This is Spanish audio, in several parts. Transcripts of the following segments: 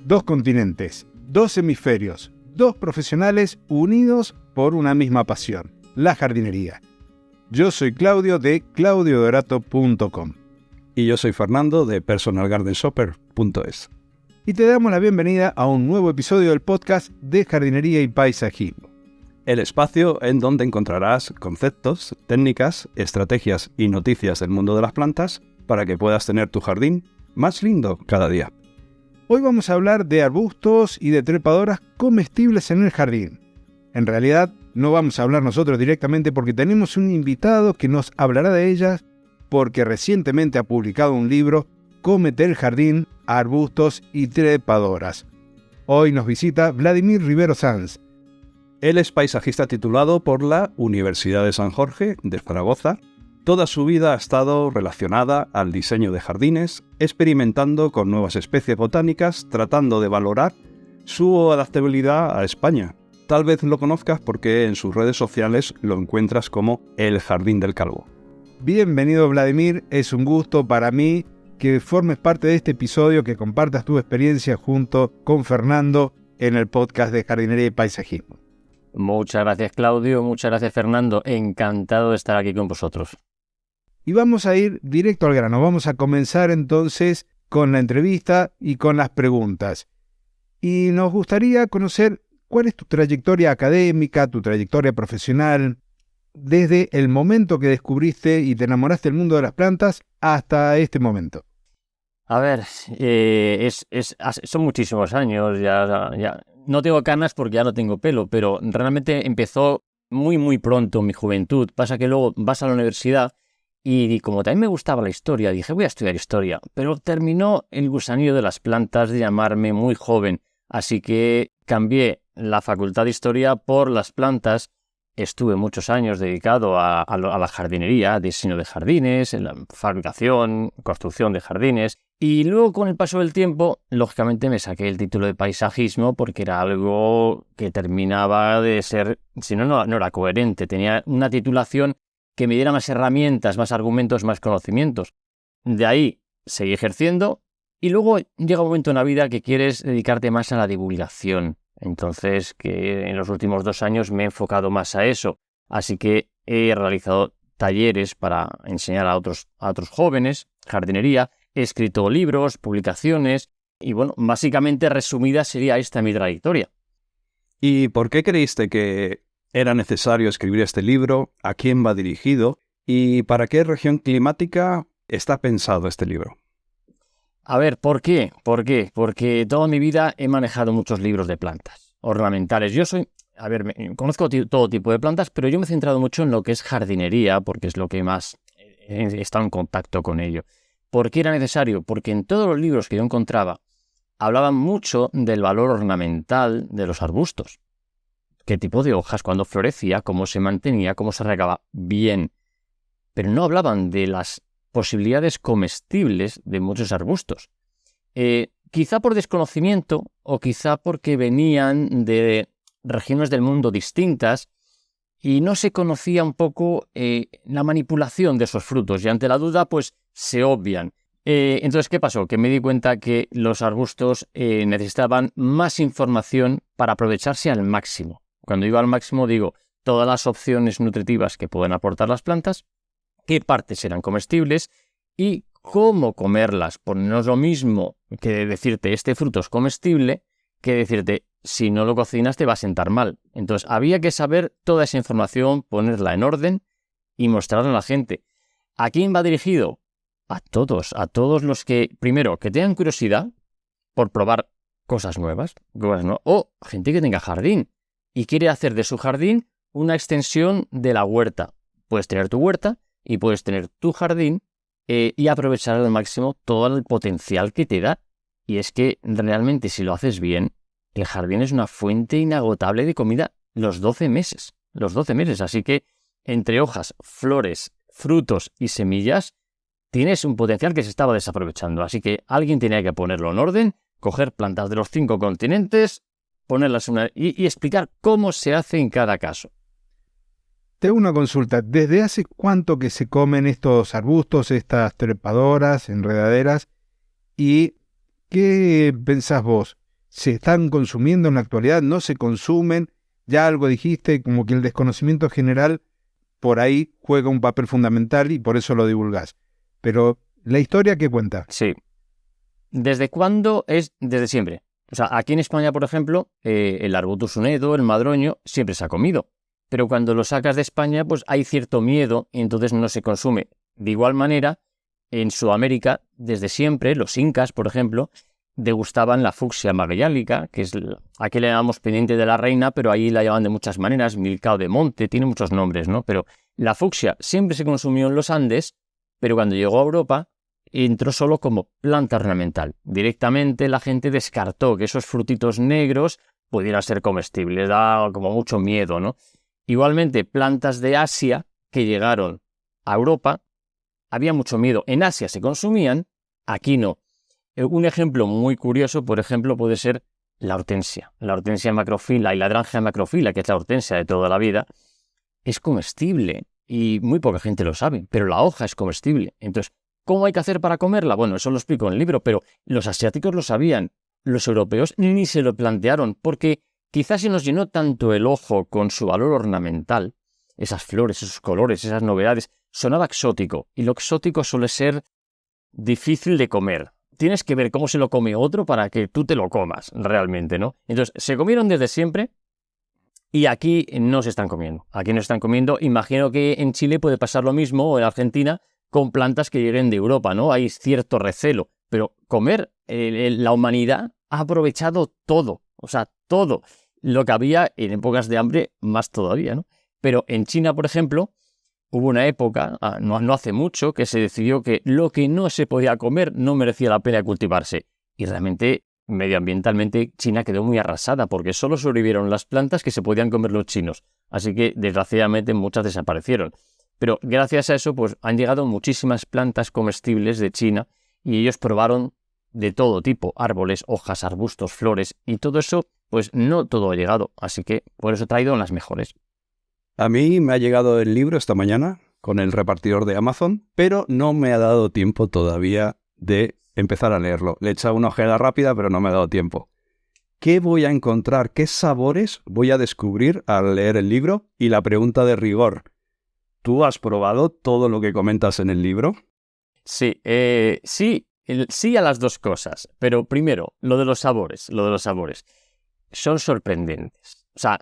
dos continentes, dos hemisferios, dos profesionales unidos por una misma pasión, la jardinería. Yo soy Claudio de claudiodorato.com. Y yo soy Fernando de personalgardenshopper.es. Y te damos la bienvenida a un nuevo episodio del podcast de jardinería y paisajismo. El espacio en donde encontrarás conceptos, técnicas, estrategias y noticias del mundo de las plantas para que puedas tener tu jardín más lindo cada día. Hoy vamos a hablar de arbustos y de trepadoras comestibles en el jardín. En realidad no vamos a hablar nosotros directamente porque tenemos un invitado que nos hablará de ellas porque recientemente ha publicado un libro, Cómete el jardín, arbustos y trepadoras. Hoy nos visita Vladimir Rivero Sanz. Él es paisajista titulado por la Universidad de San Jorge de Zaragoza. Toda su vida ha estado relacionada al diseño de jardines, experimentando con nuevas especies botánicas, tratando de valorar su adaptabilidad a España. Tal vez lo conozcas porque en sus redes sociales lo encuentras como El Jardín del Calvo. Bienvenido, Vladimir, es un gusto para mí que formes parte de este episodio, que compartas tu experiencia junto con Fernando en el podcast de jardinería y paisajismo. Muchas gracias, Claudio, muchas gracias, Fernando, encantado de estar aquí con vosotros. Y vamos a ir directo al grano. Vamos a comenzar entonces con la entrevista y con las preguntas. Y nos gustaría conocer cuál es tu trayectoria académica, tu trayectoria profesional, desde el momento que descubriste y te enamoraste del mundo de las plantas hasta este momento. A ver, son muchísimos años, ya no tengo canas porque ya no tengo pelo, pero realmente empezó muy pronto mi juventud. Pasa que luego vas a la universidad y como también me gustaba la historia, dije voy a estudiar historia, pero terminó el gusanillo de las plantas de llamarme muy joven, así que cambié la facultad de historia por las plantas. Estuve muchos años dedicado a la jardinería, diseño de jardines, la fabricación, construcción de jardines, y luego con el paso del tiempo, lógicamente me saqué el título de paisajismo porque era algo que terminaba de ser, si no era coherente, tenía una titulación que me diera más herramientas, más argumentos, más conocimientos. De ahí seguí ejerciendo y luego llega un momento en la vida que quieres dedicarte más a la divulgación. Entonces, que en los últimos 2 años me he enfocado más a eso. Así que he realizado talleres para enseñar a otros jóvenes jardinería, he escrito libros, publicaciones y bueno, básicamente resumida sería esta mi trayectoria. ¿Y por qué creíste que era necesario escribir este libro? ¿A quién va dirigido? ¿Y para qué región climática está pensado este libro? A ver, ¿por qué? Porque toda mi vida he manejado muchos libros de plantas ornamentales. Conozco todo tipo de plantas, pero yo me he centrado mucho en lo que es jardinería, porque es lo que más he estado en contacto con ello. ¿Por qué era necesario? Porque en todos los libros que yo encontraba hablaban mucho del valor ornamental de los arbustos. Qué tipo de hojas, cuándo florecía, cómo se mantenía, cómo se regaba bien. Pero no hablaban de las posibilidades comestibles de muchos arbustos. Quizá por desconocimiento o quizá porque venían de regiones del mundo distintas y no se conocía un poco la manipulación de esos frutos y ante la duda pues se obvian. Entonces, ¿qué pasó? Que me di cuenta que los arbustos necesitaban más información para aprovecharse al máximo. Cuando digo al máximo digo todas las opciones nutritivas que pueden aportar las plantas, qué partes eran comestibles y cómo comerlas. Pues no es lo mismo que decirte este fruto es comestible que decirte si no lo cocinas te va a sentar mal. Entonces había que saber toda esa información, ponerla en orden y mostrarla a la gente. ¿A quién va dirigido? A todos los que, primero, que tengan curiosidad por probar cosas nuevas, o gente que tenga jardín y quiere hacer de su jardín una extensión de la huerta. Puedes tener tu huerta y puedes tener tu jardín y aprovechar al máximo todo el potencial que te da. Y es que realmente si lo haces bien, el jardín es una fuente inagotable de comida los 12 meses. Así que entre hojas, flores, frutos y semillas, tienes un potencial que se estaba desaprovechando. Así que alguien tenía que ponerlo en orden, coger plantas de los 5 continentes, ponerlas y explicar cómo se hace en cada caso. Te hago una consulta. ¿Desde hace cuánto que se comen estos arbustos, estas trepadoras, enredaderas? ¿Y qué pensás vos? se están consumiendo en la actualidad, no se consumen. Ya algo dijiste, como que el desconocimiento general por ahí juega un papel fundamental y por eso lo divulgás. Pero la historia que cuenta. Sí. ¿Desde cuándo? Es desde siempre. O sea, aquí en España, por ejemplo, el arbutus unedo, el madroño, siempre se ha comido. Pero cuando lo sacas de España, pues hay cierto miedo y entonces no se consume. De igual manera, en Sudamérica, desde siempre, los incas, por ejemplo, degustaban la fucsia magallánica, que es, aquí le llamamos pendiente de la reina, pero ahí la llaman de muchas maneras, milcao de monte, tiene muchos nombres, ¿no? Pero la fucsia siempre se consumió en los Andes, pero cuando llegó a Europa, entró solo como planta ornamental. Directamente la gente descartó que esos frutitos negros pudieran ser comestibles, da como mucho miedo, ¿no? Igualmente, plantas de Asia que llegaron a Europa, había mucho miedo. En Asia se consumían, aquí no. Un ejemplo muy curioso, por ejemplo, puede ser la hortensia. La hortensia macrofila y la hydrangea macrofila, que es la hortensia de toda la vida, es comestible y muy poca gente lo sabe, pero la hoja es comestible. Entonces, ¿cómo hay que hacer para comerla? Bueno, eso lo explico en el libro, pero los asiáticos lo sabían. Los europeos ni se lo plantearon, porque quizás se nos llenó tanto el ojo con su valor ornamental, esas flores, esos colores, esas novedades, sonaba exótico, y lo exótico suele ser difícil de comer. Tienes que ver cómo se lo come otro para que tú te lo comas, realmente, ¿no? Entonces, se comieron desde siempre y aquí no se están comiendo. Aquí no se están comiendo. Imagino que en Chile puede pasar lo mismo, o en Argentina, con plantas que lleguen de Europa, ¿no? Hay cierto recelo, pero comer, la humanidad ha aprovechado todo, o sea, todo lo que había en épocas de hambre, más todavía, ¿no? Pero en China, por ejemplo, hubo una época, no hace mucho, que se decidió que lo que no se podía comer no merecía la pena cultivarse. Y realmente, medioambientalmente, China quedó muy arrasada porque solo sobrevivieron las plantas que se podían comer los chinos. Así que, desgraciadamente, muchas desaparecieron. Pero gracias a eso, pues han llegado muchísimas plantas comestibles de China y ellos probaron de todo tipo, árboles, hojas, arbustos, flores, y todo eso, pues no todo ha llegado. Así que por eso he traído las mejores. A mí me ha llegado el libro esta mañana con el repartidor de Amazon, pero no me ha dado tiempo todavía de empezar a leerlo. Le he echado una ojeada rápida, pero no me ha dado tiempo. ¿Qué voy a encontrar? ¿Qué sabores voy a descubrir al leer el libro? Y la pregunta de rigor, ¿tú has probado todo lo que comentas en el libro? Sí, sí a las dos cosas. Pero primero, lo de los sabores. Son sorprendentes. O sea,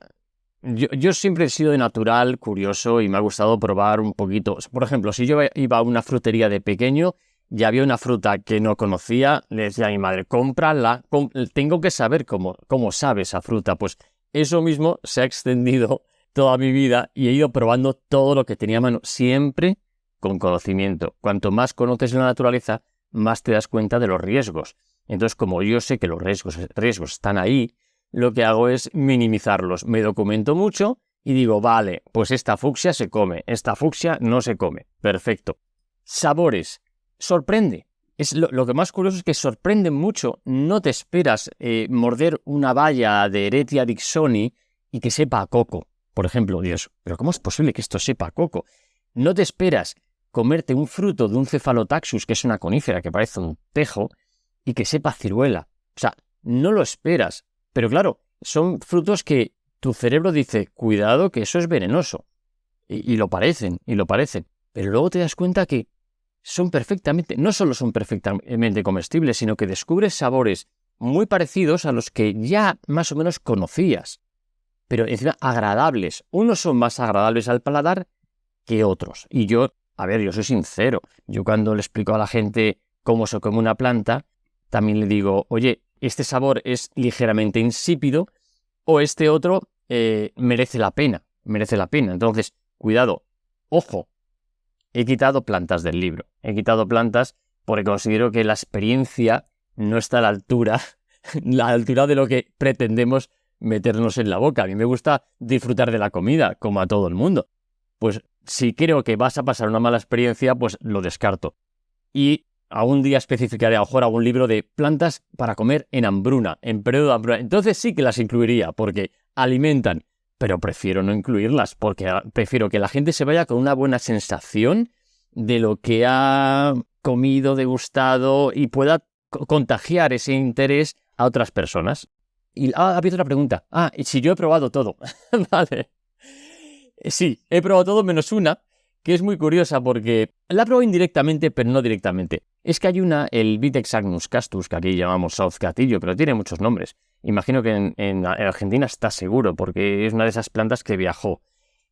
yo siempre he sido de natural, curioso, y me ha gustado probar un poquito. Por ejemplo, si yo iba a una frutería de pequeño y había una fruta que no conocía, le decía a mi madre, cómprala, tengo que saber cómo sabe esa fruta. Pues eso mismo se ha extendido toda mi vida y he ido probando todo lo que tenía a mano, siempre con conocimiento. Cuanto más conoces la naturaleza, más te das cuenta de los riesgos. Entonces, como yo sé que los riesgos están ahí, lo que hago es minimizarlos. Me documento mucho y digo, vale, pues esta fucsia se come, esta fucsia no se come. Perfecto. Sabores. Sorprende. Lo que más curioso es que sorprenden mucho. No te esperas morder una baya de Heretia dixoni y que sepa a coco. Por ejemplo, Dios, ¿pero cómo es posible que esto sepa a coco? No te esperas comerte un fruto de un Cephalotaxus, que es una conífera que parece un tejo, y que sepa a ciruela. O sea, no lo esperas. Pero claro, son frutos que tu cerebro dice, cuidado que eso es venenoso. Y lo parecen. Pero luego te das cuenta que no solo son perfectamente comestibles, sino que descubres sabores muy parecidos a los que ya más o menos conocías. Pero encima agradables. Unos son más agradables al paladar que otros. Y yo soy sincero. Yo cuando le explico a la gente cómo se come una planta, también le digo, oye, este sabor es ligeramente insípido o este otro merece la pena. Entonces, cuidado, ojo, he quitado plantas del libro. He quitado plantas porque considero que la experiencia no está a la altura de lo que pretendemos meternos en la boca. A mí me gusta disfrutar de la comida, como a todo el mundo. Pues si creo que vas a pasar una mala experiencia, pues lo descarto. Y algún día especificaré a lo mejor algún libro de plantas para comer en hambruna, en periodo de hambruna. Entonces sí que las incluiría, porque alimentan, pero prefiero no incluirlas, porque prefiero que la gente se vaya con una buena sensación de lo que ha comido, degustado, y pueda contagiar ese interés a otras personas. Y había otra pregunta. Y si yo he probado todo. Vale. Sí, he probado todo menos una, que es muy curiosa porque la he probado indirectamente, pero no directamente. Es que hay el Vitex agnus castus, que aquí llamamos sauzcatillo, pero tiene muchos nombres. Imagino que en Argentina está seguro, porque es una de esas plantas que viajó.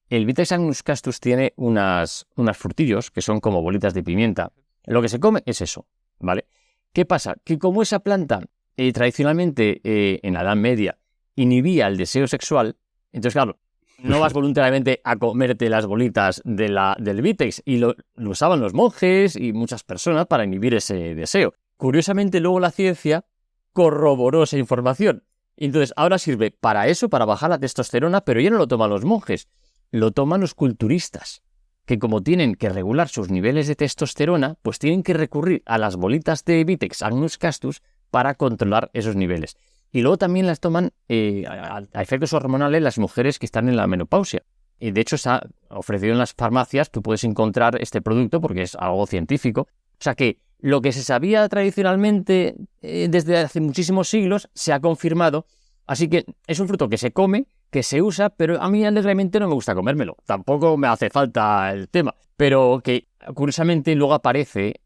El Vitex agnus castus tiene unas frutillos que son como bolitas de pimienta. Lo que se come es eso, ¿vale? ¿Qué pasa? Que como esa planta tradicionalmente en la Edad Media inhibía el deseo sexual, entonces claro, no vas voluntariamente a comerte las bolitas del Vitex, y lo usaban los monjes y muchas personas para inhibir ese deseo. Curiosamente, luego la ciencia corroboró esa información. Y entonces ahora sirve para eso, para bajar la testosterona, pero ya no lo toman los monjes, lo toman los culturistas, que como tienen que regular sus niveles de testosterona, pues tienen que recurrir a las bolitas de Vitex agnus castus para controlar esos niveles. Y luego también las toman a efectos hormonales las mujeres que están en la menopausia. Y de hecho se ha ofrecido en las farmacias, tú puedes encontrar este producto porque es algo científico. O sea que lo que se sabía tradicionalmente desde hace muchísimos siglos se ha confirmado. Así que es un fruto que se come, que se usa, pero a mí alegremente no me gusta comérmelo. Tampoco me hace falta el tema. Pero que curiosamente luego aparece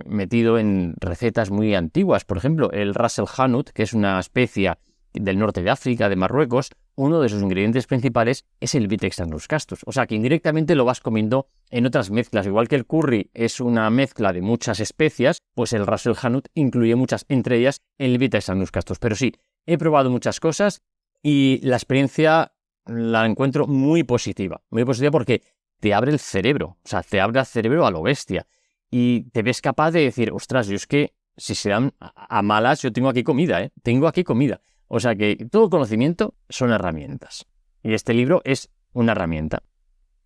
metido en recetas muy antiguas. Por ejemplo, el Ras el Hanout, que es una especia del norte de África, de Marruecos, uno de sus ingredientes principales es el Vitex agnus castus. O sea que indirectamente lo vas comiendo en otras mezclas. Igual que el curry es una mezcla de muchas especias, pues el Ras el Hanout incluye muchas, entre ellas el Vitex agnus castus. Pero sí, he probado muchas cosas y la experiencia la encuentro muy positiva porque te abre el cerebro, o sea, te abre el cerebro a lo bestia y te ves capaz de decir, ostras, yo es que si se dan a malas, yo tengo aquí comida, tengo aquí comida. O sea que todo conocimiento son herramientas y este libro es una herramienta.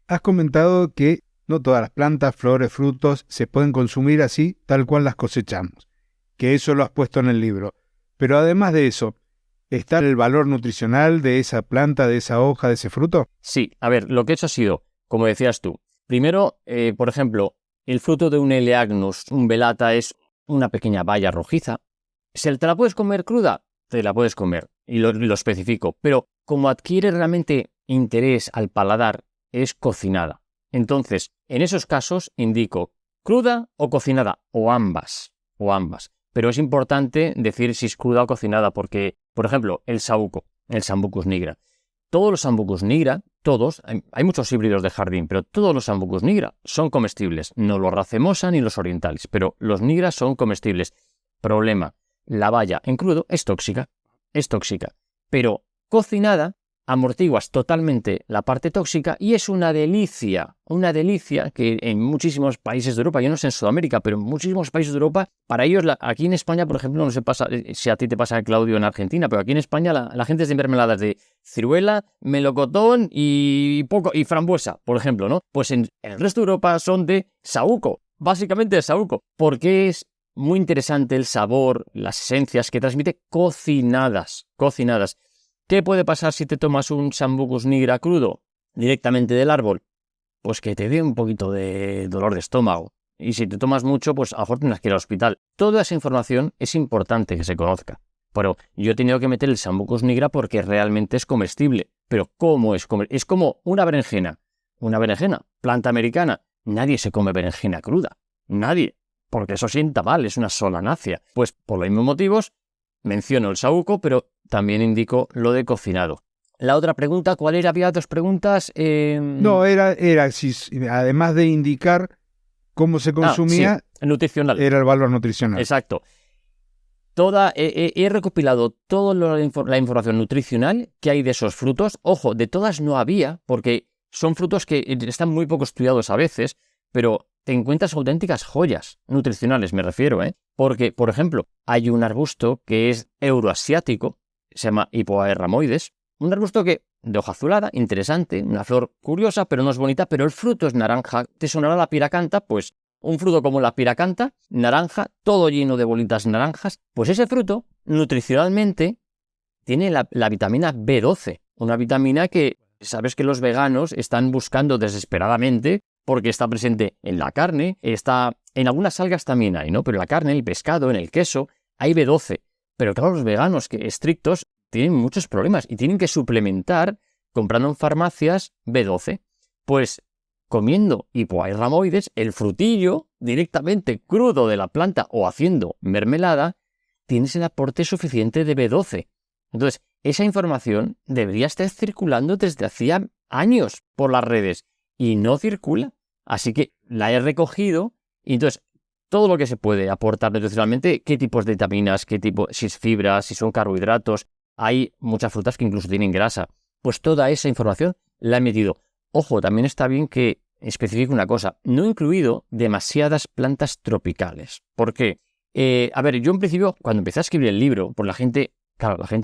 Has comentado que no todas las plantas, flores, frutos se pueden consumir así, tal cual las cosechamos, que eso lo has puesto en el libro. Pero además de eso, ¿está el valor nutricional de esa planta, de esa hoja, de ese fruto? Sí, a ver, lo que he hecho ha sido, como decías tú, primero, por ejemplo, el fruto de un Eleagnus umbellata es una pequeña baya rojiza. ¿Se te la puedes comer cruda? Te la puedes comer, y lo especifico, pero como adquiere realmente interés al paladar, es cocinada. Entonces, en esos casos indico cruda o cocinada, o ambas. Pero es importante decir si es cruda o cocinada, porque, por ejemplo, el saúco, el Sambucus nigra. Todos los Sambucus nigra, hay muchos híbridos de jardín, pero todos los Sambucus nigra son comestibles. No los racemosa ni los orientales, pero los nigras son comestibles. Problema, la baya en crudo es tóxica, pero cocinada amortiguas totalmente la parte tóxica y es una delicia que en muchísimos países de Europa, yo no sé en Sudamérica, pero en muchísimos países de Europa, para ellos, aquí en España, por ejemplo, no sé si a ti te pasa, Claudio, en Argentina, pero aquí en España la gente es de mermeladas de ciruela, melocotón y frambuesa, por ejemplo, ¿no? Pues en el resto de Europa son de saúco, básicamente de saúco, porque es muy interesante el sabor, las esencias que transmite cocinadas. ¿Qué puede pasar si te tomas un Sambucus nigra crudo directamente del árbol? Pues que te dé un poquito de dolor de estómago. Y si te tomas mucho, pues a lo mejor tendrás que ir al hospital. Toda esa información es importante que se conozca. Pero yo he tenido que meter el Sambucus nigra porque realmente es comestible. Pero ¿cómo es comestible? Es como una berenjena. Una berenjena, planta americana. Nadie se come berenjena cruda. Nadie. Porque eso sienta mal, es una solanácea. Pues por los mismos motivos menciono el saúco, pero también indico lo de cocinado. La otra pregunta, ¿cuál era? Había dos preguntas. No, era si, además de indicar cómo se consumía, sí, nutricional. Era el valor nutricional. Exacto. He recopilado toda la información nutricional que hay de esos frutos. Ojo, de todas no había, porque son frutos que están muy poco estudiados a veces, pero te encuentras auténticas joyas nutricionales, me refiero, Porque, por ejemplo, hay un arbusto que es euroasiático, se llama Hipoaerramoides, un arbusto de hoja azulada, interesante, una flor curiosa, pero no es bonita, pero el fruto es naranja. ¿Te sonará la piracanta? Pues un fruto como la piracanta, naranja, todo lleno de bolitas naranjas, pues ese fruto, nutricionalmente, tiene la vitamina B12, una vitamina que sabes que los veganos están buscando desesperadamente, porque está presente en la carne, está en algunas algas también hay, ¿no? Pero en la carne, el pescado, en el queso, hay B12. Pero claro, los veganos estrictos tienen muchos problemas y tienen que suplementar comprando en farmacias B12. Pues comiendo hipoairamoides, el frutillo directamente crudo de la planta o haciendo mermelada, tienes el aporte suficiente de B12. Entonces, esa información debería estar circulando desde hacía años por las redes y no circula. Así que la he recogido y entonces todo lo que se puede aportar nutricionalmente, qué tipos de vitaminas, qué tipo, si es fibra, si son carbohidratos, hay muchas frutas que incluso tienen grasa. Pues toda esa información la he metido. Ojo, también está bien que especifique una cosa, no he incluido demasiadas plantas tropicales. ¿Por qué? Yo en principio, cuando empecé a escribir el libro, por la gente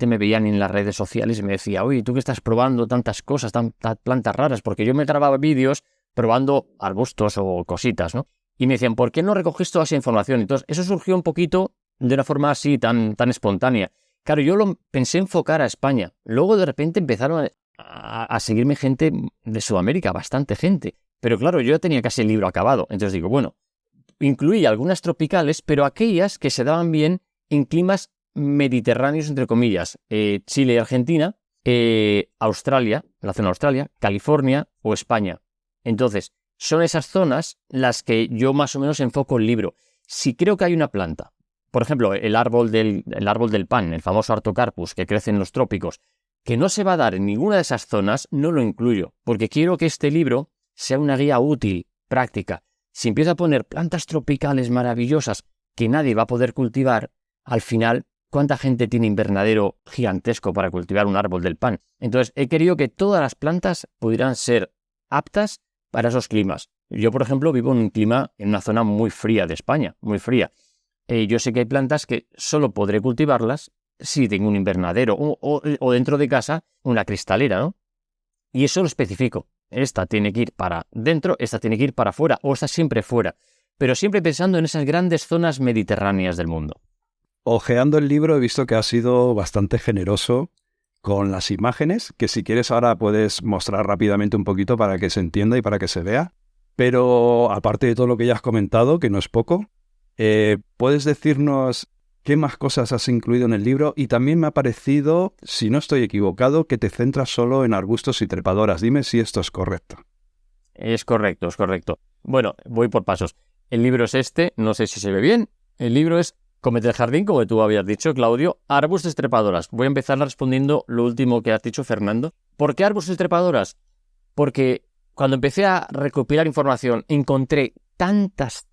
me veía en las redes sociales y me decía, oye, tú que estás probando tantas cosas, tantas plantas raras, porque yo me grababa vídeos probando arbustos o cositas, ¿no? Y me decían, ¿por qué no recoges toda esa información? Entonces, eso surgió un poquito de una forma así, tan espontánea. Claro, yo lo pensé enfocar a España. Luego, de repente, empezaron a seguirme gente de Sudamérica, bastante gente. Pero claro, yo ya tenía casi el libro acabado. Entonces digo, bueno, incluí algunas tropicales, pero aquellas que se daban bien en climas mediterráneos, entre comillas. Chile y Argentina, Australia, la zona de Australia, California o España. Entonces, son esas zonas las que yo más o menos enfoco el libro. Si creo que hay una planta, por ejemplo, el árbol del pan, el famoso Artocarpus, que crece en los trópicos, que no se va a dar en ninguna de esas zonas, no lo incluyo, porque quiero que este libro sea una guía útil, práctica. Si empiezo a poner plantas tropicales maravillosas que nadie va a poder cultivar, al final, ¿cuánta gente tiene invernadero gigantesco para cultivar un árbol del pan? Entonces, he querido que todas las plantas pudieran ser aptas para esos climas. Yo, por ejemplo, vivo en una zona muy fría de España, muy fría. Yo sé que hay plantas que solo podré cultivarlas si tengo un invernadero o dentro de casa una cristalera, ¿no? Y eso lo especifico. Esta tiene que ir para dentro, esta tiene que ir para afuera o esta siempre fuera. Pero siempre pensando en esas grandes zonas mediterráneas del mundo. Ojeando el libro he visto que has sido bastante generoso con las imágenes, que si quieres ahora puedes mostrar rápidamente un poquito para que se entienda y para que se vea. Pero aparte de todo lo que ya has comentado, que no es poco, ¿puedes decirnos qué más cosas has incluido en el libro? Y también me ha parecido, si no estoy equivocado, que te centras solo en arbustos y trepadoras. Dime si esto es correcto. Es correcto, es correcto. Bueno, voy por pasos. El libro es este, no sé si se ve bien. El libro es Cómete el jardín, como tú habías dicho, Claudio, arbustos y trepadoras. Voy a empezar respondiendo lo último que has dicho, Fernando. ¿Por qué arbustos y trepadoras? Porque cuando empecé a recopilar información, encontré tantas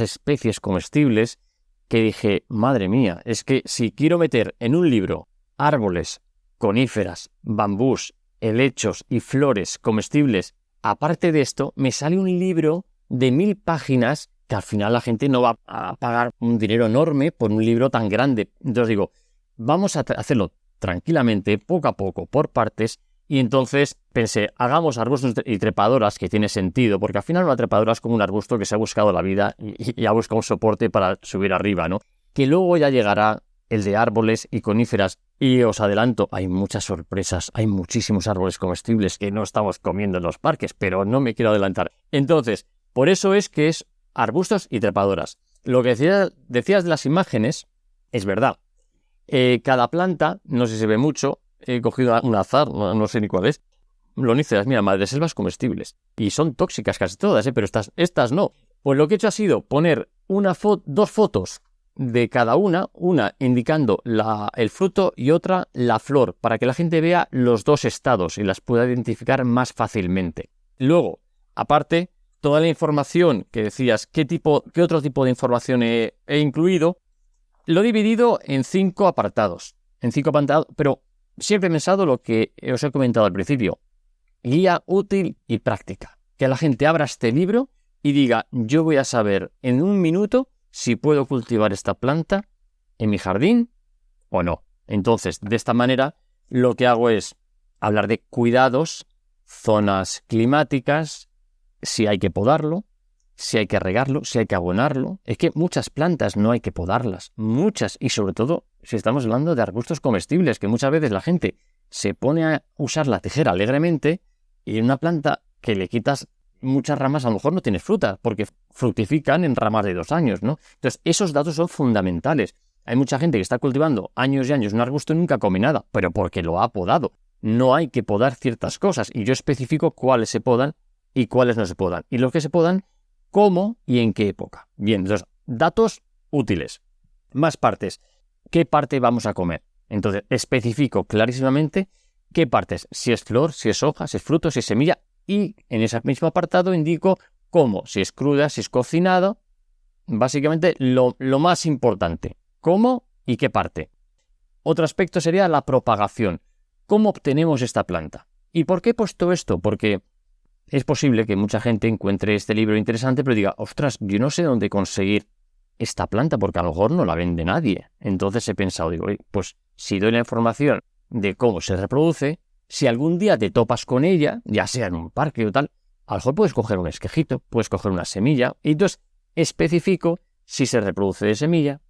especies comestibles que dije, madre mía, es que si quiero meter en un libro árboles, coníferas, bambús, helechos y flores comestibles, aparte de esto, me sale un libro de 1000 páginas que al final la gente no va a pagar un dinero enorme por un libro tan grande. Entonces digo, vamos a hacerlo tranquilamente, poco a poco, por partes. Y entonces pensé, hagamos arbustos y trepadoras, que tiene sentido, porque al final una trepadora es como un arbusto que se ha buscado la vida y ha buscado un soporte para subir arriba, ¿no? Que luego ya llegará el de árboles y coníferas. Y os adelanto, hay muchas sorpresas, hay muchísimos árboles comestibles que no estamos comiendo en los parques, pero no me quiero adelantar. Entonces, por eso es que es arbustos y trepadoras. Lo que decías de las imágenes es verdad. Cada planta, no sé si se ve mucho, he cogido un azar, no sé ni cuál es, loníferas, mira, madreselvas comestibles. Y son tóxicas casi todas, pero estas no. Pues lo que he hecho ha sido poner dos fotos de cada una indicando el fruto y otra la flor, para que la gente vea los dos estados y las pueda identificar más fácilmente. Luego, aparte, toda la información que decías, qué otro tipo de información he incluido, lo he dividido en 5 apartados. Pero siempre he pensado lo que os he comentado al principio. Guía útil y práctica. Que la gente abra este libro y diga, yo voy a saber en un minuto si puedo cultivar esta planta en mi jardín o no. Entonces, de esta manera, lo que hago es hablar de cuidados, zonas climáticas, si hay que podarlo, si hay que regarlo, si hay que abonarlo. Es que muchas plantas no hay que podarlas, muchas, y sobre todo si estamos hablando de arbustos comestibles, que muchas veces la gente se pone a usar la tijera alegremente y en una planta que le quitas muchas ramas a lo mejor no tienes fruta, porque fructifican en ramas de 2 años, ¿no? Entonces, esos datos son fundamentales. Hay mucha gente que está cultivando años y años un arbusto y nunca come nada, pero porque lo ha podado. No hay que podar ciertas cosas y yo especifico cuáles se podan y cuáles no se podan. Y los que se podan, cómo y en qué época. Bien, entonces, datos útiles. Más partes. ¿Qué parte vamos a comer? Entonces, especifico clarísimamente qué partes. Si es flor, si es hoja, si es fruto, si es semilla. Y en ese mismo apartado indico cómo. Si es cruda, si es cocinado. Básicamente, lo más importante. Cómo y qué parte. Otro aspecto sería la propagación. ¿Cómo obtenemos esta planta? ¿Y por qué he puesto esto? Porque es posible que mucha gente encuentre este libro interesante, pero diga, ostras, yo no sé dónde conseguir esta planta, porque a lo mejor no la vende nadie. Entonces he pensado, digo, pues si doy la información de cómo se reproduce, si algún día te topas con ella, ya sea en un parque o tal, a lo mejor puedes coger un esquejito, puedes coger una semilla, y entonces especifico si se reproduce de semilla,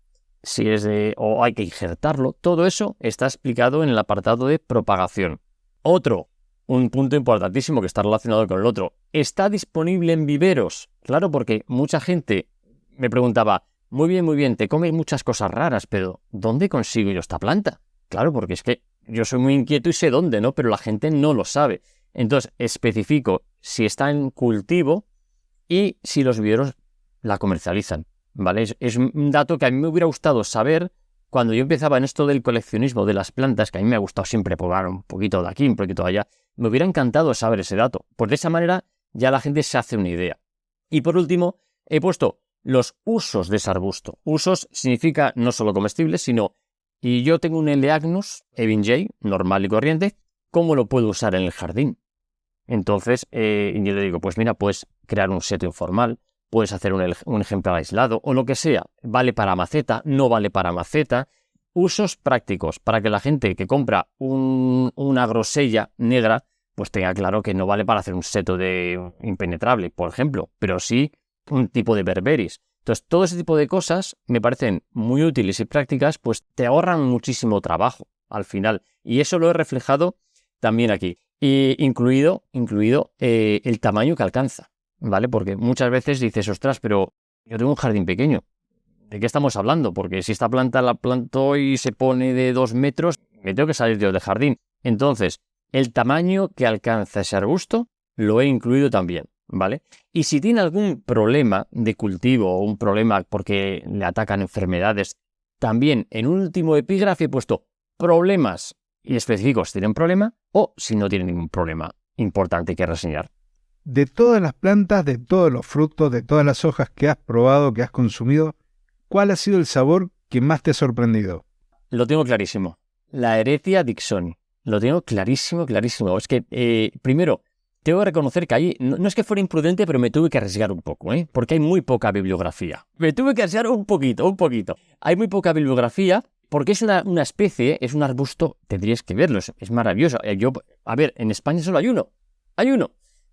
si es o hay que injertarlo. Todo eso está explicado en el apartado de propagación. Un punto importantísimo que está relacionado con el otro. ¿Está disponible en viveros? Claro, porque mucha gente me preguntaba, muy bien, te comes muchas cosas raras, pero ¿dónde consigo yo esta planta? Claro, porque es que yo soy muy inquieto y sé dónde, ¿no? Pero la gente no lo sabe. Entonces, especifico si está en cultivo y si los viveros la comercializan, ¿vale? Es un dato que a mí me hubiera gustado saber cuando yo empezaba en esto del coleccionismo de las plantas, que a mí me ha gustado siempre probar un poquito de aquí, un poquito de allá. Me hubiera encantado saber ese dato. Pues de esa manera ya la gente se hace una idea. Y por último, he puesto los usos de ese arbusto. Usos significa no solo comestibles, sino, y yo tengo un Eleagnus Evinjay, normal y corriente, ¿cómo lo puedo usar en el jardín? Entonces, yo le digo, pues mira, puedes crear un seto informal, puedes hacer un ejemplar aislado, o lo que sea. Vale para maceta, no vale para maceta. Usos prácticos, para que la gente que compra una grosella negra, pues tenga claro que no vale para hacer un seto de impenetrable, por ejemplo, pero sí un tipo de berberis. Entonces, todo ese tipo de cosas me parecen muy útiles y prácticas, pues te ahorran muchísimo trabajo al final. Y eso lo he reflejado también aquí. Y incluido el tamaño que alcanza, ¿vale? Porque muchas veces dices, ostras, pero yo tengo un jardín pequeño. ¿De qué estamos hablando? Porque si esta planta la planto y se pone de 2 metros, me tengo que salir yo del jardín. Entonces, el tamaño que alcanza ese arbusto lo he incluido también, ¿vale? Y si tiene algún problema de cultivo o un problema porque le atacan enfermedades, también en un último epígrafe he puesto problemas y específico si tienen problema o si no tienen ningún problema importante que reseñar. De todas las plantas, de todos los frutos, de todas las hojas que has probado, que has consumido, ¿cuál ha sido el sabor que más te ha sorprendido? Lo tengo clarísimo. La Heretia Dixoni. Lo tengo clarísimo. Es que, primero, tengo que reconocer que ahí, no es que fuera imprudente, pero me tuve que arriesgar un poco, porque hay muy poca bibliografía. Me tuve que arriesgar un poquito. Hay muy poca bibliografía porque es una especie, es un arbusto, tendrías que verlo, es maravilloso. En España solo hay uno.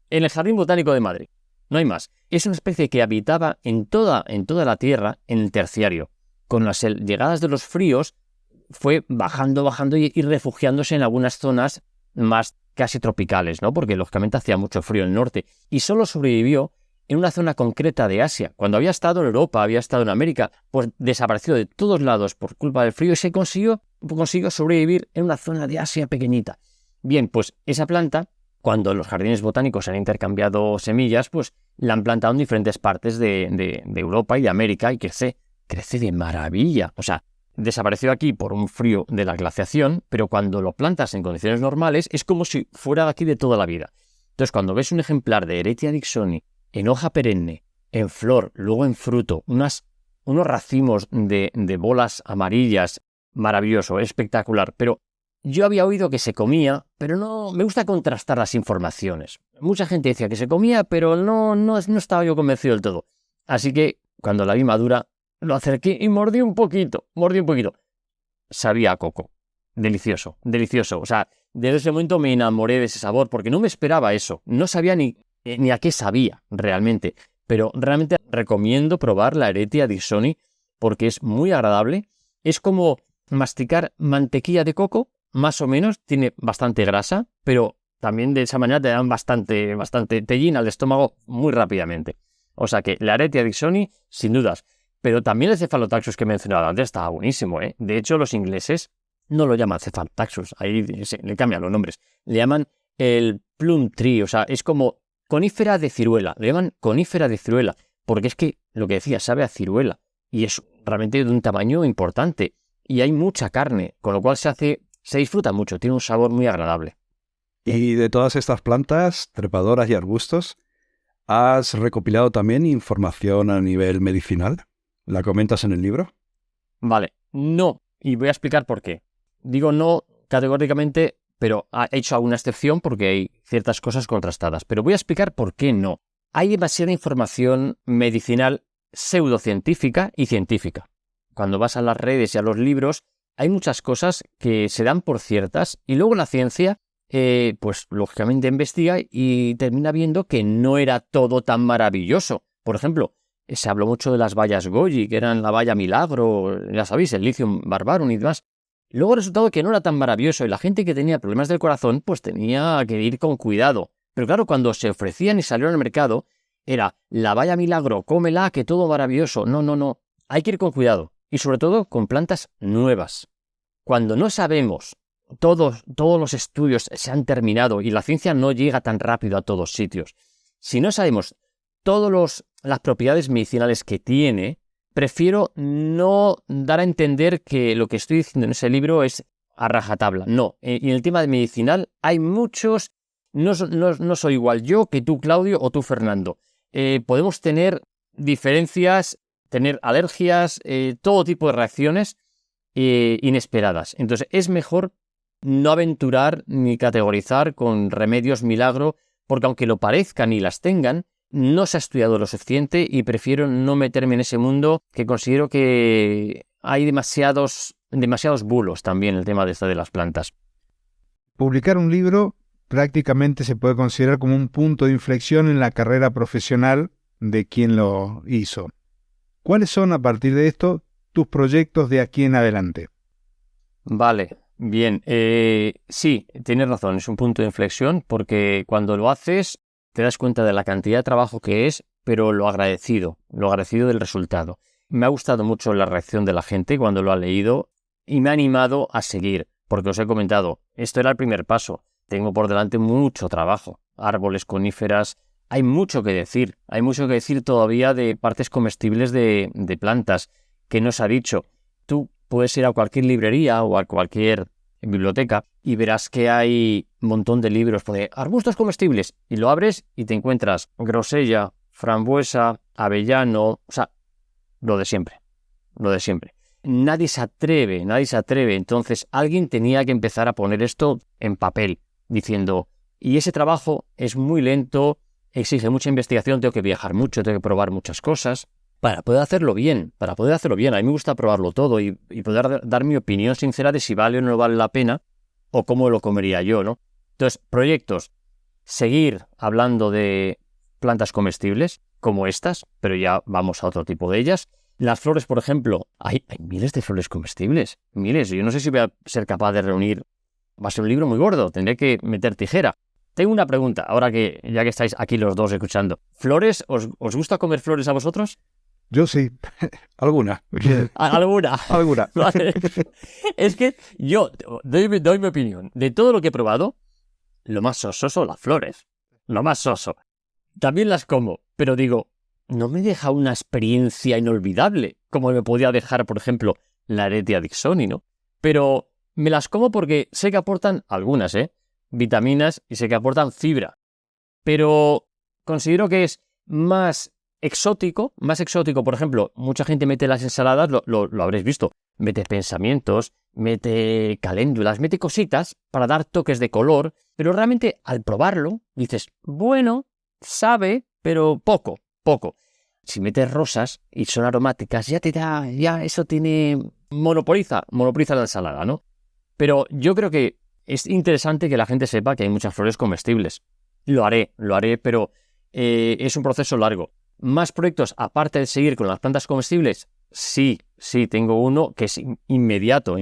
En el Jardín Botánico de Madrid. No hay más. Es una especie que habitaba en toda la Tierra en el Terciario. Con las llegadas de los fríos fue bajando y refugiándose en algunas zonas más casi tropicales, ¿no? Porque lógicamente hacía mucho frío en el norte. Y solo sobrevivió en una zona concreta de Asia. Cuando había estado en Europa, había estado en América, pues desapareció de todos lados por culpa del frío y se consiguió sobrevivir en una zona de Asia pequeñita. Bien, pues esa planta, cuando los jardines botánicos han intercambiado semillas, pues la han plantado en diferentes partes de Europa y de América y crece de maravilla. O sea, desapareció aquí por un frío de la glaciación, pero cuando lo plantas en condiciones normales es como si fuera de aquí de toda la vida. Entonces, cuando ves un ejemplar de Heretia Dixoni en hoja perenne, en flor, luego en fruto, unos racimos de bolas amarillas, maravilloso, espectacular, pero yo había oído que se comía, pero no me gusta contrastar las informaciones. Mucha gente decía que se comía, pero no estaba yo convencido del todo. Así que, cuando la vi madura, lo acerqué y mordí un poquito. Sabía a coco. Delicioso. O sea, desde ese momento me enamoré de ese sabor, porque no me esperaba eso. No sabía ni a qué sabía realmente. Pero realmente recomiendo probar la Heretia Dixoni, porque es muy agradable. Es como masticar mantequilla de coco, más o menos, tiene bastante grasa, pero también de esa manera te dan bastante, te llena el estómago muy rápidamente. O sea que la Heretia Dixoni, sin dudas. Pero también el Cephalotaxus que he mencionado antes estaba buenísimo, ¿eh? De hecho, los ingleses no lo llaman Cephalotaxus, ahí le cambian los nombres. Le llaman el plum tree, o sea, es como conífera de ciruela. Le llaman conífera de ciruela, porque es que lo que decía, sabe a ciruela. Y es realmente de un tamaño importante. Y hay mucha carne, con lo cual se disfruta mucho, tiene un sabor muy agradable. Y de todas estas plantas, trepadoras y arbustos, ¿has recopilado también información a nivel medicinal? ¿La comentas en el libro? Vale, no, y voy a explicar por qué. Digo no categóricamente, pero he hecho alguna excepción porque hay ciertas cosas contrastadas. Pero voy a explicar por qué no. Hay demasiada información medicinal pseudocientífica y científica. Cuando vas a las redes y a los libros, hay muchas cosas que se dan por ciertas y luego la ciencia, pues lógicamente investiga y termina viendo que no era todo tan maravilloso. Por ejemplo, se habló mucho de las bayas goji, que eran la baya milagro, ya sabéis, el lithium barbarum y demás. Luego ha resultado que no era tan maravilloso y la gente que tenía problemas del corazón pues tenía que ir con cuidado. Pero claro, cuando se ofrecían y salieron al mercado, era la baya milagro, cómela, que todo maravilloso. No. Hay que ir con cuidado. Y sobre todo con plantas nuevas. Cuando no sabemos, todos los estudios se han terminado y la ciencia no llega tan rápido a todos sitios. Si no sabemos todas las propiedades medicinales que tiene, prefiero no dar a entender que lo que estoy diciendo en ese libro es a rajatabla. No, y en el tema de medicinal hay muchos, no soy igual yo que tú, Claudio, o tú, Fernando. Podemos tener diferencias, tener alergias, todo tipo de reacciones inesperadas. Entonces es mejor no aventurar ni categorizar con remedios milagro, porque aunque lo parezcan y las tengan, no se ha estudiado lo suficiente y prefiero no meterme en ese mundo, que considero que hay demasiados bulos también en el tema de las plantas. Publicar un libro prácticamente se puede considerar como un punto de inflexión en la carrera profesional de quien lo hizo. ¿Cuáles son, a partir de esto, tus proyectos de aquí en adelante? Vale, bien. Sí, tienes razón, es un punto de inflexión porque cuando lo haces te das cuenta de la cantidad de trabajo que es, pero lo agradecido del resultado. Me ha gustado mucho la reacción de la gente cuando lo ha leído y me ha animado a seguir, porque os he comentado, esto era el primer paso. Tengo por delante mucho trabajo, árboles, coníferas. Hay mucho que decir todavía de partes comestibles de plantas que no se ha dicho. Tú puedes ir a cualquier librería o a cualquier biblioteca y verás que hay un montón de libros de arbustos comestibles y lo abres y te encuentras grosella, frambuesa, avellano, o sea, lo de siempre. Nadie se atreve. Entonces alguien tenía que empezar a poner esto en papel, diciendo, y ese trabajo es muy lento, exige mucha investigación, tengo que viajar mucho, tengo que probar muchas cosas para poder hacerlo bien. A mí me gusta probarlo todo y poder dar mi opinión sincera de si vale o no vale la pena o cómo lo comería yo, ¿no? Entonces, proyectos, seguir hablando de plantas comestibles como estas, pero ya vamos a otro tipo de ellas. Las flores, por ejemplo, hay miles de flores comestibles, miles. Yo no sé si voy a ser capaz de reunir. Va a ser un libro muy gordo, tendré que meter tijera. Tengo una pregunta, ahora que ya que estáis aquí los dos escuchando. ¿Flores? ¿Os gusta comer flores a vosotros? Yo sí. ¿Alguna? ¿Alguna? Vale. Es que yo doy mi opinión. De todo lo que he probado, lo más soso son las flores. Lo más soso. También las como, pero digo, no me deja una experiencia inolvidable, como me podía dejar, por ejemplo, la Aretia dixoni, ¿no? Pero me las como porque sé que aportan algunas, vitaminas y sé que aportan fibra. Pero considero que es más exótico, por ejemplo, mucha gente mete las ensaladas, lo habréis visto, mete pensamientos, mete caléndulas, mete cositas para dar toques de color, pero realmente al probarlo dices, bueno, sabe, pero poco. Si metes rosas y son aromáticas, ya eso monopoliza la ensalada, ¿no? Pero yo creo que es interesante que la gente sepa que hay muchas flores comestibles. Lo haré, pero es un proceso largo. ¿Más proyectos aparte de seguir con las plantas comestibles? Sí, tengo uno que es inmediato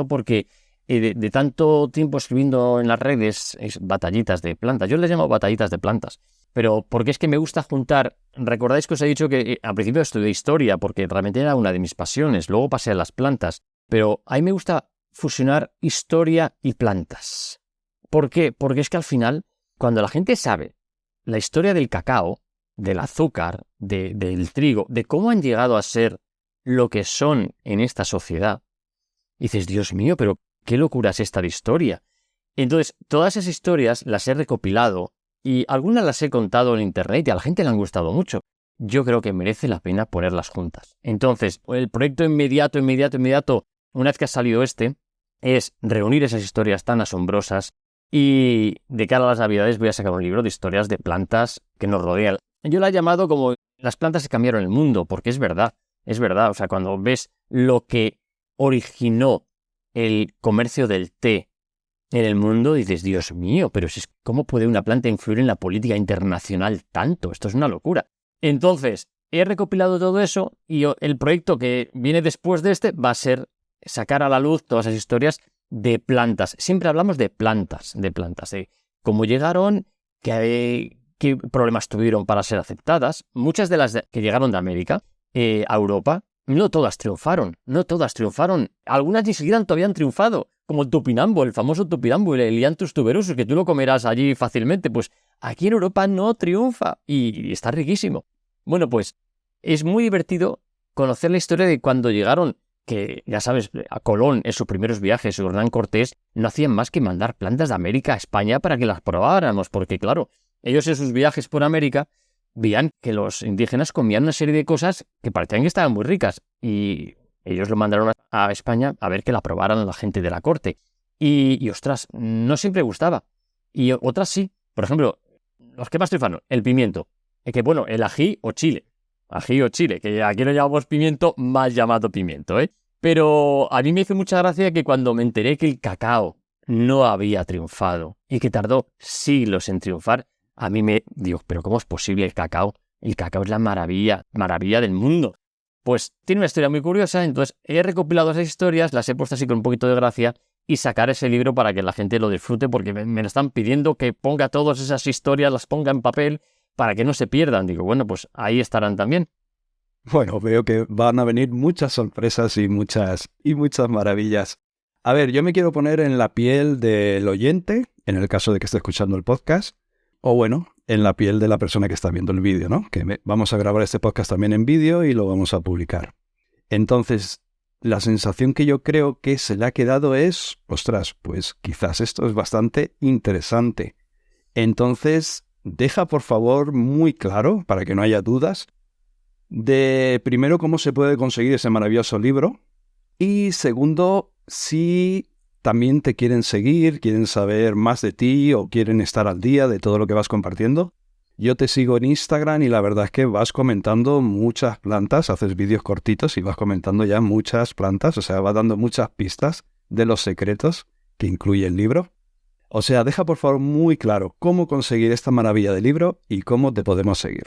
porque de tanto tiempo escribiendo en las redes, es batallitas de plantas. Yo les llamo batallitas de plantas. pero porque es que me gusta juntar. ¿Recordáis que os he dicho que al principio estudié historia? Porque realmente era una de mis pasiones. Luego pasé a las plantas. Pero a mí me gusta fusionar historia y plantas. ¿Por qué? Porque es que al final, cuando la gente sabe la historia del cacao, del azúcar, del trigo, de cómo han llegado a ser lo que son en esta sociedad, dices, Dios mío, pero qué locura es esta de historia. Entonces, todas esas historias las he recopilado y algunas las he contado en internet y a la gente le han gustado mucho. Yo creo que merece la pena ponerlas juntas. Entonces, el proyecto inmediato, una vez que ha salido es reunir esas historias tan asombrosas y de cara a las Navidades voy a sacar un libro de historias de plantas que nos rodean. Yo la he llamado como las plantas que cambiaron el mundo, porque es verdad. O sea, cuando ves lo que originó el comercio del té en el mundo, dices, Dios mío, pero ¿cómo puede una planta influir en la política internacional tanto? Esto es una locura. Entonces, he recopilado todo eso y el proyecto que viene después de va a ser sacar a la luz todas esas historias de plantas. Siempre hablamos de plantas, de cómo llegaron, qué problemas tuvieron para ser aceptadas. Muchas de las que llegaron de América a Europa, no todas triunfaron. Algunas ni siquiera todavía han triunfado, como el tupinambo, el famoso tupinambo, el Helianthus tuberosus, que tú lo comerás allí fácilmente. Pues aquí en Europa no triunfa y está riquísimo. Bueno, pues es muy divertido conocer la historia de cuando llegaron, que ya sabes, a Colón en sus primeros viajes, Hernán Cortés, no hacían más que mandar plantas de América a España para que las probáramos, porque claro, ellos en sus viajes por América veían que los indígenas comían una serie de cosas que parecían que estaban muy ricas y ellos lo mandaron a España a ver que la probaran la gente de la corte. Y ostras, no siempre gustaba. Y otras sí. Por ejemplo, los que más triunfaron, el pimiento. El ají o chile. Que aquí lo llamamos pimiento, mal llamado pimiento, ¿eh? Pero a mí me hizo mucha gracia que cuando me enteré que el cacao no había triunfado y que tardó siglos en triunfar, a mí me digo, ¿pero cómo es posible el cacao? El cacao es la maravilla del mundo. Pues tiene una historia muy curiosa, entonces he recopilado esas historias, las he puesto así con un poquito de gracia y sacar ese libro para que la gente lo disfrute porque me lo están pidiendo que ponga todas esas historias, las ponga en papel para que no se pierdan. Digo, bueno, pues ahí estarán también. Bueno, veo que van a venir muchas sorpresas y muchas maravillas. A ver, yo me quiero poner en la piel del oyente, en el caso de que esté escuchando el podcast, o bueno, en la piel de la persona que está viendo el vídeo, ¿no? Vamos a grabar este podcast también en vídeo y lo vamos a publicar. Entonces, la sensación que yo creo que se le ha quedado es, ostras, pues quizás esto es bastante interesante. Entonces, deja por favor muy claro, para que no haya dudas, de primero cómo se puede conseguir ese maravilloso libro y segundo, si también te quieren seguir, quieren saber más de ti o quieren estar al día de todo lo que vas compartiendo. Yo te sigo en Instagram y la verdad es que vas comentando muchas plantas, haces vídeos cortitos y vas comentando ya muchas plantas, o sea, vas dando muchas pistas de los secretos que incluye el libro. O sea, deja por favor muy claro cómo conseguir esta maravilla de libro y cómo te podemos seguir.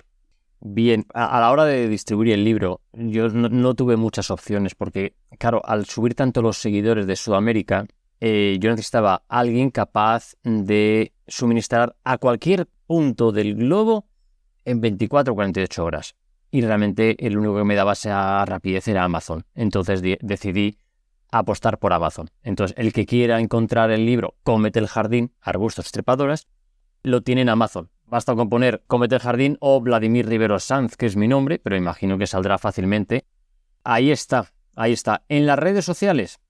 Bien, a la hora de distribuir el libro, yo no tuve muchas opciones porque, claro, al subir tanto los seguidores de Sudamérica, yo necesitaba a alguien capaz de suministrar a cualquier punto del globo en 24 o 48 horas. Y realmente el único que me daba esa rapidez era Amazon. Entonces decidí apostar por Amazon. Entonces, el que quiera encontrar el libro Cómete el jardín, arbustos trepadoras, lo tiene en Amazon. Basta con poner Cómete el jardín o Vladimir Rivero Sanz, que es mi nombre, pero imagino que saldrá fácilmente. Ahí está. En las redes sociales,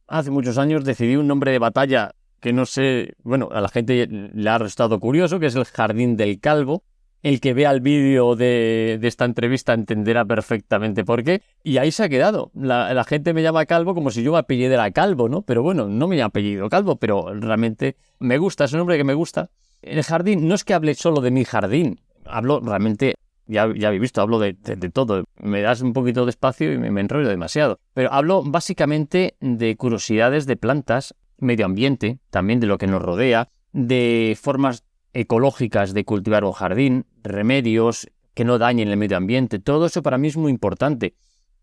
hace muchos años decidí un nombre de batalla que no sé, bueno, a la gente le ha resultado curioso, que es el Jardín del Calvo. El que vea el vídeo de esta entrevista entenderá perfectamente por qué. Y ahí se ha quedado. La gente me llama Calvo como si yo me apellidara Calvo, ¿no? Pero bueno, no me he apellido Calvo, pero realmente me gusta, es un nombre que me gusta. El jardín, no es que hable solo de mi jardín. Hablo realmente, ya habéis visto, hablo de todo. Me das un poquito de espacio y me enrollo demasiado. Pero hablo básicamente de curiosidades de plantas, medio ambiente, también de lo que nos rodea, de formas ecológicas de cultivar un jardín, remedios que no dañen el medio ambiente. Todo eso para mí es muy importante.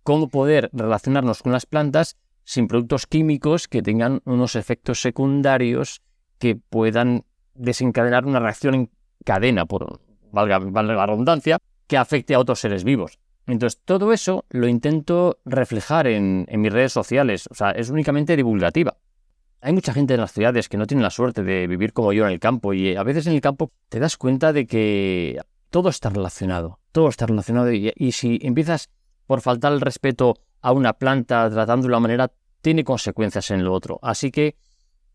Cómo poder relacionarnos con las plantas sin productos químicos que tengan unos efectos secundarios que puedan desencadenar una reacción en cadena, por valga la redundancia, que afecte a otros seres vivos. Entonces, todo eso lo intento reflejar en mis redes sociales. O sea, es únicamente divulgativa. Hay mucha gente en las ciudades que no tiene la suerte de vivir como yo en el campo, y a veces en el campo te das cuenta de que todo está relacionado. Y si empiezas por faltar el respeto a una planta tratando de una manera, tiene consecuencias en lo otro. Así que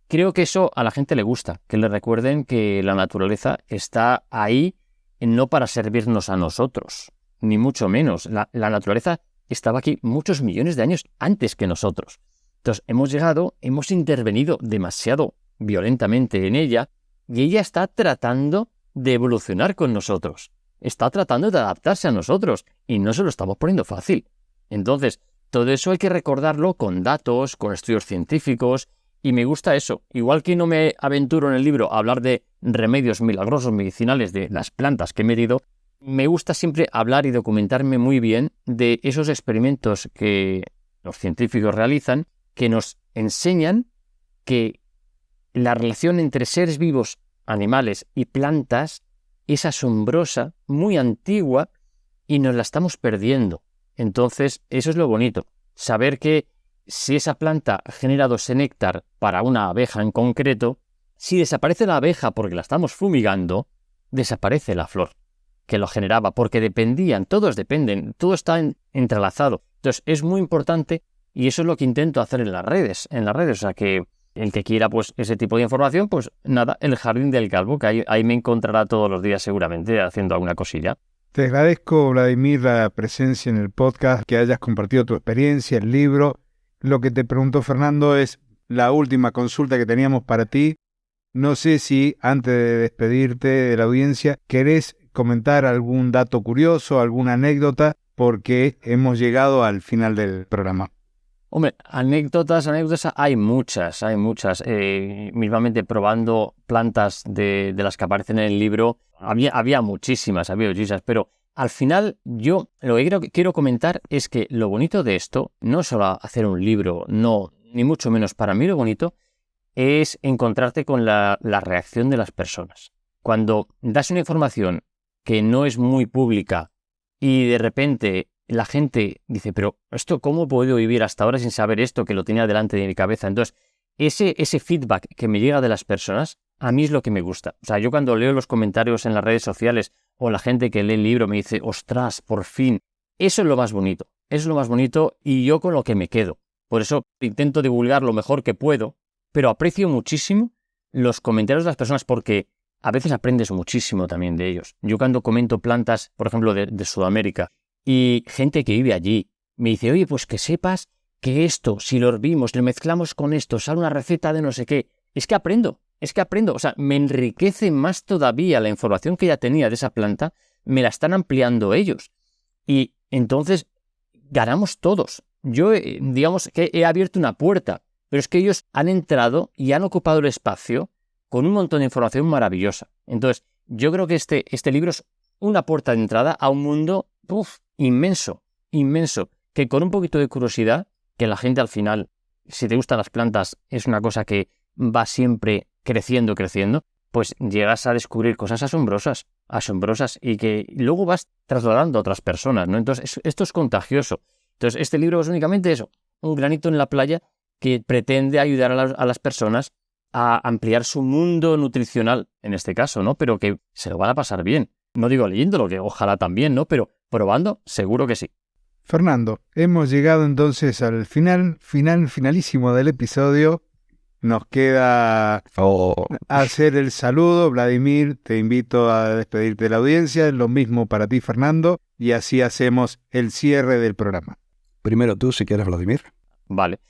creo que eso a la gente le gusta, que le recuerden que la naturaleza está ahí no para servirnos a nosotros, ni mucho menos. La naturaleza estaba aquí muchos millones de años antes que nosotros. Entonces hemos intervenido demasiado violentamente en ella, y ella está tratando de evolucionar con nosotros. Está tratando de adaptarse a nosotros, y no se lo estamos poniendo fácil. Entonces, todo eso hay que recordarlo con datos, con estudios científicos, y me gusta eso. Igual que no me aventuro en el libro a hablar de remedios milagrosos medicinales de las plantas que he medido, me gusta siempre hablar y documentarme muy bien de esos experimentos que los científicos realizan, que nos enseñan que la relación entre seres vivos, animales y plantas es asombrosa, muy antigua, y nos la estamos perdiendo. Entonces, eso es lo bonito, saber que si esa planta ha generado ese néctar para una abeja en concreto, si desaparece la abeja porque la estamos fumigando, desaparece la flor que lo generaba, porque todos dependen, todo está entrelazado. Entonces, es muy importante, y eso es lo que intento hacer en las redes, o sea que el que quiera pues ese tipo de información, pues nada, el Jardín del Calvo, que ahí me encontrará todos los días seguramente haciendo alguna cosilla. Te agradezco, Vladimir, la presencia en el podcast, que hayas compartido tu experiencia, el libro. Lo que te preguntó Fernando es la última consulta que teníamos para ti. No sé si, antes de despedirte de la audiencia, querés comentar algún dato curioso, alguna anécdota, porque hemos llegado al final del programa. Hombre, anécdotas hay muchas. Mismamente probando plantas de las que aparecen en el libro, había muchísimas, pero al final yo lo que quiero comentar es que lo bonito de esto no es solo hacer un libro, no, ni mucho menos. Para mí lo bonito es encontrarte con la reacción de las personas. Cuando das una información que no es muy pública y de repente la gente dice, pero ¿esto cómo he podido vivir hasta ahora sin saber esto, que lo tenía delante de mi cabeza? Entonces, ese feedback que me llega de las personas, a mí es lo que me gusta. O sea, yo cuando leo los comentarios en las redes sociales o la gente que lee el libro me dice, ostras, por fin, eso es lo más bonito. Eso es lo más bonito, y yo con lo que me quedo. Por eso intento divulgar lo mejor que puedo, pero aprecio muchísimo los comentarios de las personas, porque a veces aprendes muchísimo también de ellos. Yo cuando comento plantas, por ejemplo, de Sudamérica, y gente que vive allí me dice, oye, pues que sepas que esto, si lo hervimos, lo mezclamos con esto, sale una receta de no sé qué. Es que aprendo. O sea, me enriquece más todavía la información que ya tenía de esa planta, me la están ampliando ellos. Y entonces ganamos todos. Yo, digamos que he abierto una puerta, pero es que ellos han entrado y han ocupado el espacio con un montón de información maravillosa. Entonces, yo creo que este libro es una puerta de entrada a un mundo inmenso, que con un poquito de curiosidad, que la gente al final, si te gustan las plantas, es una cosa que va siempre creciendo, pues llegas a descubrir cosas asombrosas, y que luego vas trasladando a otras personas, ¿no? Entonces, esto es contagioso. Entonces, este libro es únicamente eso, un granito en la playa que pretende ayudar a las personas a ampliar su mundo nutricional, en este caso, ¿no? Pero que se lo van a pasar bien. No digo leyéndolo, que ojalá también, ¿no? Pero probando, seguro que sí. Fernando, hemos llegado entonces al finalísimo del episodio. Nos queda hacer el saludo. Vladimir, te invito a despedirte de la audiencia. Lo mismo para ti, Fernando. Y así hacemos el cierre del programa. Primero tú, si quieres, Vladimir. Vale.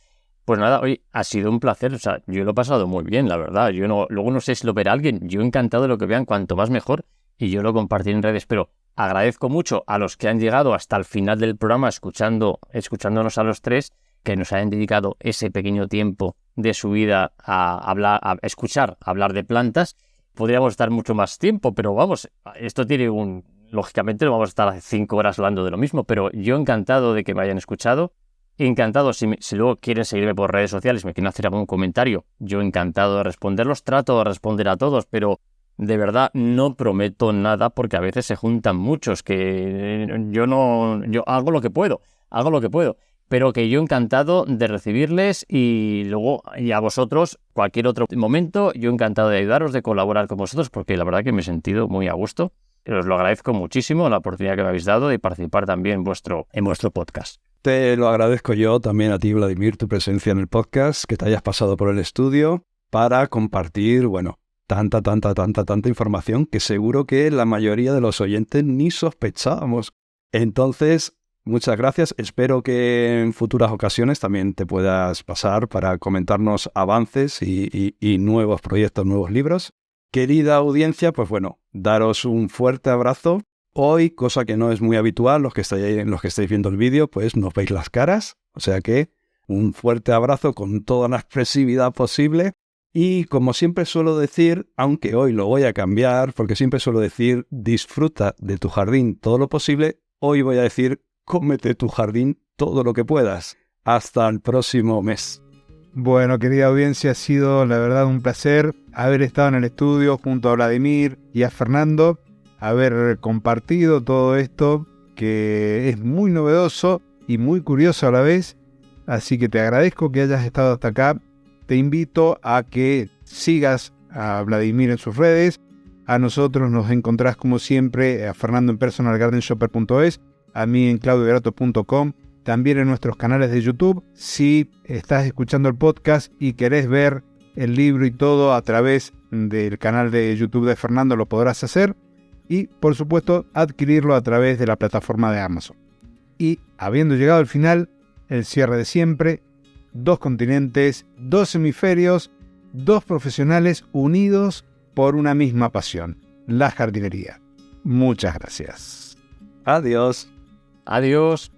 Pues nada, hoy ha sido un placer. O sea, yo lo he pasado muy bien, la verdad. Luego no sé si lo verá alguien. Yo encantado de lo que vean, cuanto más mejor. Y yo lo compartiré en redes, pero agradezco mucho a los que han llegado hasta el final del programa escuchándonos a los tres, que nos hayan dedicado ese pequeño tiempo de su vida a hablar de plantas. Podríamos estar mucho más tiempo, pero vamos, esto tiene lógicamente no vamos a estar 5 horas hablando de lo mismo, pero yo encantado de que me hayan escuchado. Encantado, si luego quieren seguirme por redes sociales, me quieren hacer algún comentario, yo encantado de responderlos. Trato de responder a todos, pero De verdad, no prometo nada porque a veces se juntan muchos, que yo hago lo que puedo, pero que yo encantado de recibirles y luego, y a vosotros, cualquier otro momento, yo encantado de ayudaros, de colaborar con vosotros, porque la verdad que me he sentido muy a gusto. Os lo agradezco muchísimo la oportunidad que me habéis dado de participar también en vuestro podcast. Te lo agradezco yo también a ti, Vladimir, tu presencia en el podcast, que te hayas pasado por el estudio para compartir, bueno, tanta información que seguro que la mayoría de los oyentes ni sospechábamos. Entonces, muchas gracias. Espero que en futuras ocasiones también te puedas pasar para comentarnos avances y nuevos proyectos, nuevos libros. Querida audiencia, pues bueno, daros un fuerte abrazo. Hoy, cosa que no es muy habitual, los que estáis viendo el vídeo, pues nos veis las caras. O sea que un fuerte abrazo con toda la expresividad posible. Y como siempre suelo decir, aunque hoy lo voy a cambiar, porque siempre suelo decir, disfruta de tu jardín todo lo posible, hoy voy a decir, cómete tu jardín todo lo que puedas. Hasta el próximo mes. Bueno, querida audiencia, ha sido la verdad un placer haber estado en el estudio junto a Vladimir y a Fernando, haber compartido todo esto que es muy novedoso y muy curioso a la vez. Así que te agradezco que hayas estado hasta acá. Te invito a que sigas a Vladimir en sus redes. A nosotros nos encontrás como siempre, a Fernando en personalgardenshopper.es, a mí en claudioverato.com, también en nuestros canales de YouTube. Si estás escuchando el podcast y querés ver el libro y todo a través del canal de YouTube de Fernando, lo podrás hacer. Y, por supuesto, adquirirlo a través de la plataforma de Amazon. Y, habiendo llegado al final, el cierre de siempre: 2 continentes, 2 hemisferios, 2 profesionales unidos por una misma pasión, la jardinería. Muchas gracias. Adiós. Adiós.